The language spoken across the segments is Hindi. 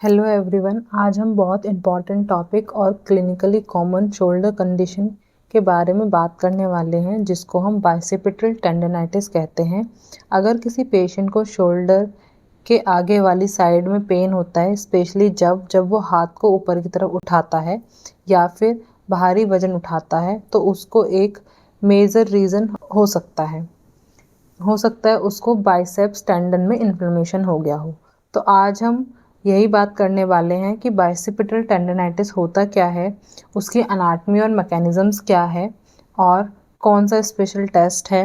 हेलो एवरीवन, आज हम बहुत इम्पॉर्टेंट टॉपिक और क्लिनिकली कॉमन शोल्डर कंडीशन के बारे में बात करने वाले हैं, जिसको हम बाइसेप्टल टेंडनाइटिस कहते हैं। अगर किसी पेशेंट को शोल्डर के आगे वाली साइड में पेन होता है, स्पेशली जब वो हाथ को ऊपर की तरफ उठाता है या फिर भारी वजन उठाता है, तो उसको एक मेजर रीज़न हो सकता है उसको बाइसेप्स टेंडन में इन्फ्लेमेशन हो गया हो। तो आज हम यही बात करने वाले हैं कि बाइसेप्टल टेंडनाइटिस होता क्या है, उसकी अनाटमी और मैकेनिज़म्स क्या है, और कौन सा स्पेशल टेस्ट है,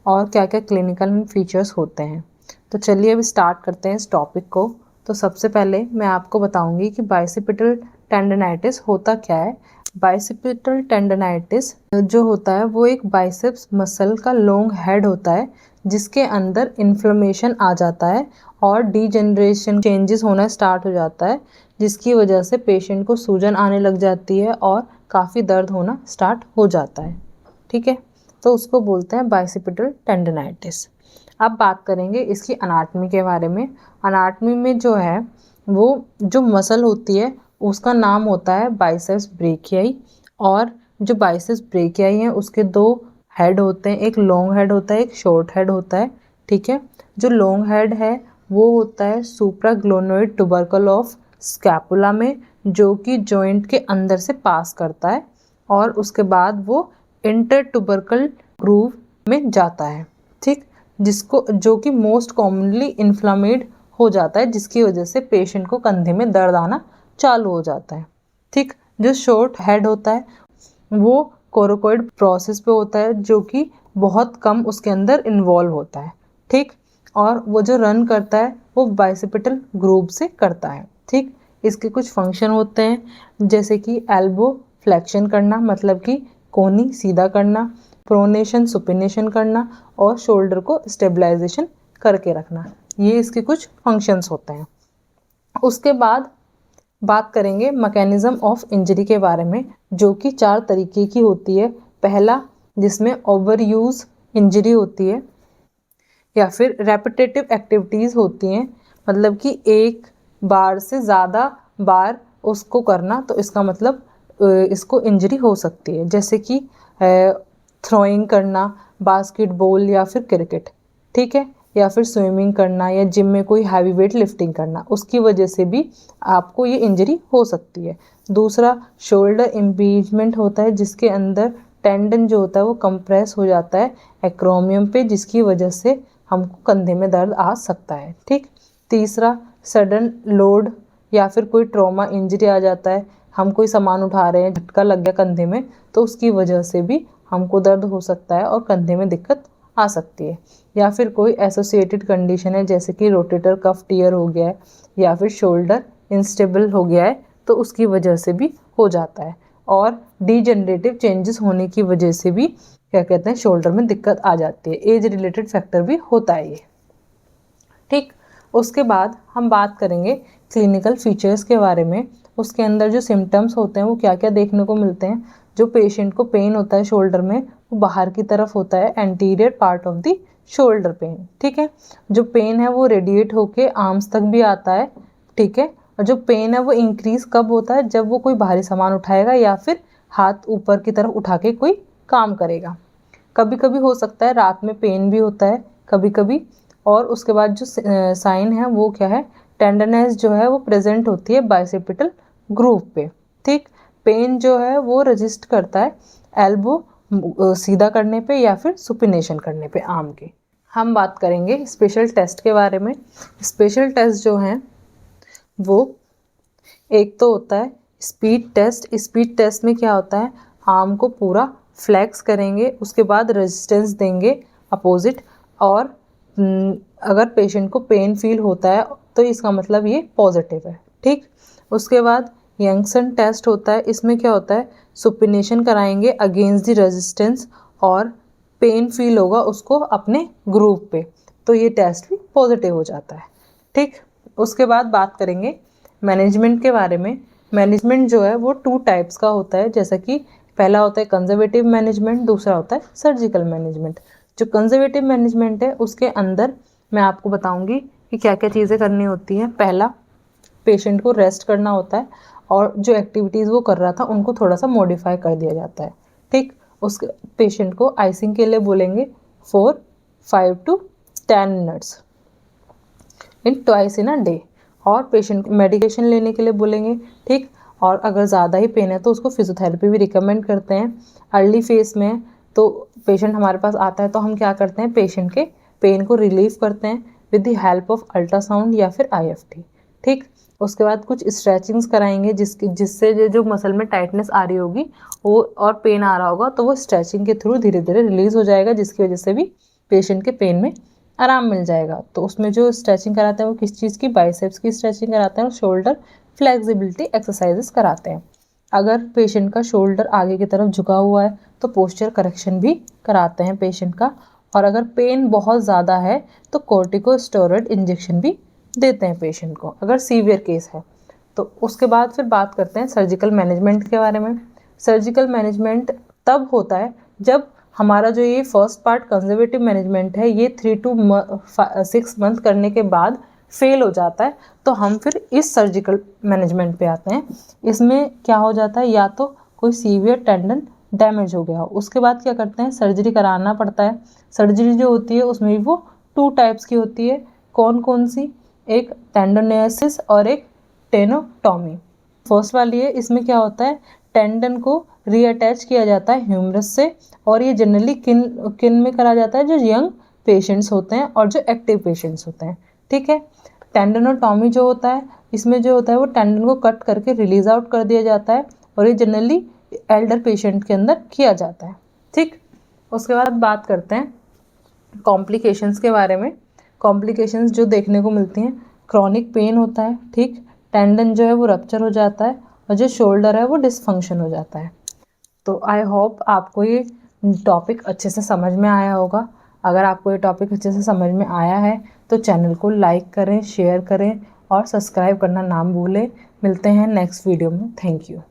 और क्या क्या क्लिनिकल फीचर्स होते हैं। तो चलिए अब स्टार्ट करते हैं इस टॉपिक को। तो सबसे पहले मैं आपको बताऊंगी कि बाइसेप्टल टेंडनाइटिस होता क्या है। बाइसेप्टल टेंडनाइटिस जो होता है वो एक बाइसेप्स मसल का लॉन्ग हेड होता है, जिसके अंदर इन्फ्लेमेशन आ जाता है और डीजनरेशन चेंजेस होना स्टार्ट हो जाता है, जिसकी वजह से पेशेंट को सूजन आने लग जाती है और काफ़ी दर्द होना स्टार्ट हो जाता है। ठीक है, तो उसको बोलते हैं बाइसेप्टल टेंडनाइटिस। अब बात करेंगे इसकी अनाटमी के बारे में। अनाटमी में जो है वो जो मसल होती है उसका नाम होता है बाइसेप्स ब्रेकियाई, और जो बाइसेप्स ब्रेकियाई हैं उसके दो हेड होते हैं, एक लॉन्ग हेड होता है, एक शॉर्ट हेड होता है। ठीक है, जो लॉन्ग हेड है वो होता है सुप्राग्लोनोइड टुबरकल ऑफ स्कैपुला में, जो कि जॉइंट के अंदर से पास करता है और उसके बाद वो इंटर टुबरकल ग्रूव में जाता है। ठीक, जिसको जो कि मोस्ट कॉमनली इन्फ्लामेड हो जाता है, जिसकी वजह से पेशेंट को कंधे में दर्द आना चालू हो जाता है। ठीक, जो शॉर्ट हेड होता है वो कोरोकोइड प्रोसेस पे होता है, जो कि बहुत कम उसके अंदर इन्वॉल्व होता है। ठीक, और वो जो रन करता है वो बाइसेप्टल ग्रूव से करता है। ठीक, इसके कुछ फंक्शन होते हैं, जैसे कि एल्बो फ्लेक्शन करना, मतलब कि कोहनी सीधा करना, प्रोनेशन सुपिनेशन करना, और शोल्डर को स्टेबलाइजेशन करके रखना। ये इसके कुछ फंक्शंस होते हैं। उसके बाद बात करेंगे मैकेनिज्म ऑफ इंजरी के बारे में, जो कि 4 तरीके की होती है। पहला, जिसमें ओवर यूज इंजरी होती है, या फिर रेपिटेटिव एक्टिविटीज़ होती हैं, मतलब कि एक बार से ज़्यादा बार उसको करना, तो इसका मतलब इसको इंजरी हो सकती है, जैसे कि थ्रोइंग करना, बास्केटबॉल या फिर क्रिकेट। ठीक है, या फिर स्विमिंग करना, या जिम में कोई हैवी वेट लिफ्टिंग करना, उसकी वजह से भी आपको ये इंजरी हो सकती है। दूसरा, शोल्डर इम्पीजमेंट होता है, जिसके अंदर टेंडन जो होता है वो कंप्रेस हो जाता है एक्रोमियम पे, जिसकी वजह से हमको कंधे में दर्द आ सकता है। ठीक, तीसरा, सडन लोड या फिर कोई ट्रॉमा इंजरी आ जाता है, हम कोई सामान उठा रहे हैं, झटका लग गया कंधे में, तो उसकी वजह से भी हमको दर्द हो सकता है और कंधे में दिक्कत आ सकती है। या फिर कोई एसोसिएटेड कंडीशन है, जैसे कि रोटेटर कफ टियर हो गया है या फिर शोल्डर इंस्टेबल हो गया है, तो उसकी वजह से भी हो जाता है। और डीजनरेटिव चेंजेस होने की वजह से भी क्या कहते हैं, शोल्डर में दिक्कत आ जाती है। एज रिलेटेड फैक्टर भी होता है ये। ठीक, उसके बाद हम बात करेंगे क्लिनिकल फीचर्स के बारे में। उसके अंदर जो सिम्टम्स होते हैं वो क्या क्या देखने को मिलते हैं। जो पेशेंट को पेन होता है शोल्डर में, वो बाहर की तरफ होता है, anterior part of the shoulder pain. ठीक है, जो पेन है वो रेडिएट होके आर्म्स तक भी आता है। ठीक है, और जो पेन है वो इंक्रीज कब होता है, जब वो कोई भारी सामान उठाएगा या फिर हाथ ऊपर की तरफ उठा के कोई काम करेगा। कभी कभी हो सकता है रात में पेन भी होता है कभी कभी। और उसके बाद जो साइन है वो क्या है, टेंडरनेस जो है वो प्रेजेंट होती है बाइसेप्टल ग्रूव पे। ठीक, पेन जो है वो रजिस्ट करता है एल्बो सीधा करने पे या फिर सुपिनेशन करने पे आर्म के। हम बात करेंगे स्पेशल टेस्ट के बारे में। स्पेशल टेस्ट जो हैं वो एक तो होता है स्पीड टेस्ट। स्पीड टेस्ट में क्या होता है, आर्म को पूरा फ्लेक्स करेंगे, उसके बाद रेजिस्टेंस देंगे अपोजिट, और अगर पेशेंट को पेन फील होता है तो इसका मतलब ये पॉजिटिव है। ठीक, उसके बाद यंगसन टेस्ट होता है। इसमें क्या होता है, सुपिनेशन कराएंगे अगेंस्ट द रेजिस्टेंस, और पेन फील होगा उसको अपने ग्रूव पे, तो ये टेस्ट भी पॉजिटिव हो जाता है। ठीक, उसके बाद बात करेंगे मैनेजमेंट के बारे में। मैनेजमेंट जो है वो 2 टाइप्स का होता है, जैसा कि पहला होता है कंजर्वेटिव मैनेजमेंट, दूसरा होता है सर्जिकल मैनेजमेंट। जो कंजर्वेटिव मैनेजमेंट है उसके अंदर मैं आपको बताऊंगी कि क्या क्या चीज़ें करनी होती हैं। पहला, पेशेंट को रेस्ट करना होता है और जो एक्टिविटीज़ वो कर रहा था उनको थोड़ा सा मॉडिफाई कर दिया जाता है। ठीक, उस पेशेंट को आइसिंग के लिए बोलेंगे 5 to 10 minutes in twice in a day. और पेशेंट को मेडिकेशन लेने के लिए बोलेंगे। ठीक, और अगर ज़्यादा ही पेन है तो उसको फिजियोथेरेपी भी रिकमेंड करते हैं। अर्ली फेज में तो पेशेंट हमारे पास आता है तो हम क्या करते हैं, पेशेंट के पेन को रिलीव करते हैं with the help of ultrasound या फिर IFT। ठीक, उसके बाद कुछ स्ट्रेचिंग्स कराएंगे जिससे जो मसल में टाइटनेस आ रही होगी वो और पेन आ रहा होगा तो वो स्ट्रेचिंग के थ्रू धीरे धीरे रिलीज हो जाएगा, जिसकी वजह से भी पेशेंट के पेन में आराम मिल जाएगा। तो उसमें जो स्ट्रेचिंग कराते हैं वो किस चीज़ की, बाइसेप्स की स्ट्रेचिंग कराते हैं और शोल्डर फ्लेक्सिबिलिटी एक्सरसाइजेस कराते हैं। अगर पेशेंट का शोल्डर आगे की तरफ झुका हुआ है तो पोस्चर करेक्शन भी कराते हैं पेशेंट का। और अगर पेन बहुत ज़्यादा है तो कॉर्टिकोस्टेरॉइड इंजेक्शन भी देते हैं पेशेंट को, अगर सीवियर केस है तो। उसके बाद फिर बात करते हैं सर्जिकल मैनेजमेंट के बारे में। सर्जिकल मैनेजमेंट तब होता है जब हमारा जो ये फर्स्ट पार्ट कंजर्वेटिव मैनेजमेंट है ये 3 to 6 मंथ करने के बाद फेल हो जाता है, तो हम फिर इस सर्जिकल मैनेजमेंट पे आते हैं। इसमें क्या हो जाता है, या तो कोई सीवियर टेंडन डैमेज हो गया हो, उसके बाद क्या करते हैं, सर्जरी कराना पड़ता है। सर्जरी जो होती है उसमें भी वो 2 टाइप्स की होती है। कौन कौन सी, एक टेंडोनेसिस और एक टेनोटॉमी। फर्स्ट वाली है, इसमें क्या होता है, टेंडन को रीअटैच किया जाता है ह्यूमरस से, और ये जनरली किन में करा जाता है, जो यंग पेशेंट्स होते हैं और जो एक्टिव पेशेंट्स होते हैं। ठीक है, टेंडनोटॉमी जो होता है इसमें जो होता है वो टेंडन को कट करके रिलीज आउट कर दिया जाता है और ये जनरली एल्डर पेशेंट के अंदर किया जाता है। ठीक, उसके बाद बात करते हैं कॉम्प्लिकेशंस के बारे में। कॉम्प्लिकेशंस जो देखने को मिलती हैं, क्रॉनिक पेन होता है। ठीक, टेंडन जो है वो रप्चर हो जाता है और जो शोल्डर है वो डिसफंक्शन हो जाता है। तो आई होप आपको ये टॉपिक अच्छे से समझ में आया होगा। अगर आपको ये टॉपिक अच्छे से समझ में आया है तो चैनल को लाइक करें, शेयर करें और सब्सक्राइब करना ना भूलें। मिलते हैं नेक्स्ट वीडियो में। Thank you.